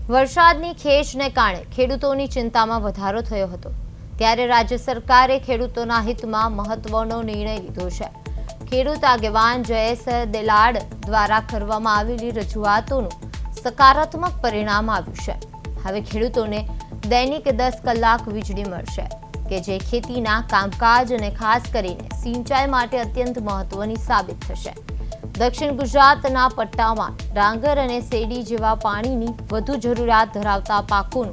વરસાદની ખેંચને કારણે ખેડૂતોની ચિંતામાં વધારો થયો હતો, ત્યારે રાજ્ય સરકારે ખેડૂતોના હિતમાં મહત્વનો નિર્ણય લીધો છે। ખેડૂત આગેવાન જયેશ દેલાડ દ્વારા કરવામાં આવેલી રજૂઆતોનું સકારાત્મક પરિણામ આવ્યું છે। હવે ખેડૂતોને દૈનિક 10 કલાક વીજળી મળશે, કે જે ખેતીના કામકાજ અને ખાસ કરીને સિંચાઈ માટે અત્યંત મહત્વની સાબિત થશે। દક્ષિણ ગુજરાતના પટ્ટામાં ડાંગર અને શેરડી જેવા પાણીની વધુ જરૂરિયાત ધરાવતા પાકોનું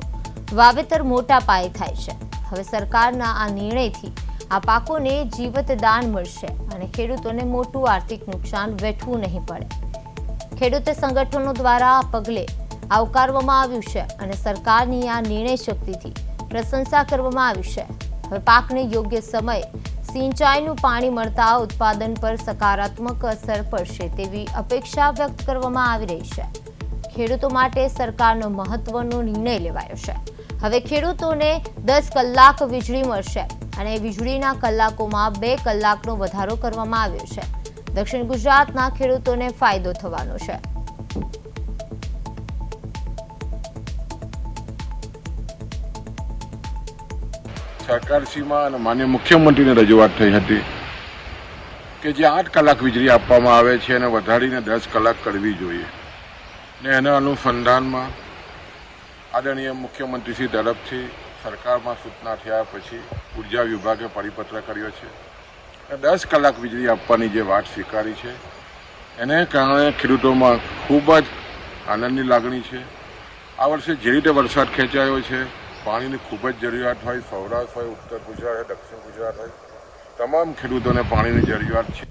વાવેતર મોટા પાયે થાય છે। હવે સરકારના આ નિર્ણયથી આ પાકોને જીવતદાન મળશે અને ખેડૂતોને મોટું આર્થિક નુકસાન વેઠવું નહીં પડે। ખેડૂત સંગઠનો દ્વારા આ પગલે આવકારવામાં આવ્યું છે અને સરકારની આ નિર્ણય શક્તિથી પ્રશંસા કરવામાં આવી છે। હવે પાકને યોગ્ય સમયે સિંચાઈનું પાણી મળતા ઉત્પાદન પર સકારાત્મક અસર પડશે તેવી અપેક્ષા વ્યક્ત કરવામાં આવી રહી છે। ખેડૂતો માટે સરકારનો મહત્વનો નિર્ણય લેવાયો છે। હવે ખેડૂતોને 10 કલાક વીજળી મળશે અને વીજળીના કલાકોમાં 2 કલાકનો વધારો કરવામાં આવ્યો છે। દક્ષિણ ગુજરાતના ખેડૂતોને ફાયદો થવાનો છે। સરકારશ્રીમાં અને માનનીય મુખ્યમંત્રીને રજૂઆત થઈ હતી કે જે 8 કલાક વીજળી આપવામાં આવે છે એને વધારીને 10 કલાક કરવી જોઈએ, ને એના અનુસંધાનમાં આદરણીય મુખ્યમંત્રીશ્રી તરફથી સરકારમાં સૂચના થયા પછી ઉર્જા વિભાગે પરિપત્ર કર્યો છે। 10 કલાક વીજળી આપવાની જે વાત સ્વીકારી છે એને કારણે ખેડૂતોમાં ખૂબ જ આનંદની લાગણી છે। આ વર્ષે જે રીતે વરસાદ ખેંચાયો છે, પાણીની ખૂબ જ જરૂરિયાત હોય, સૌરાષ્ટ્ર હોય, ઉત્તર ગુજરાત હોય, દક્ષિણ ગુજરાત હોય, તમામ ખેડૂતોને પાણીની જરૂરિયાત છે।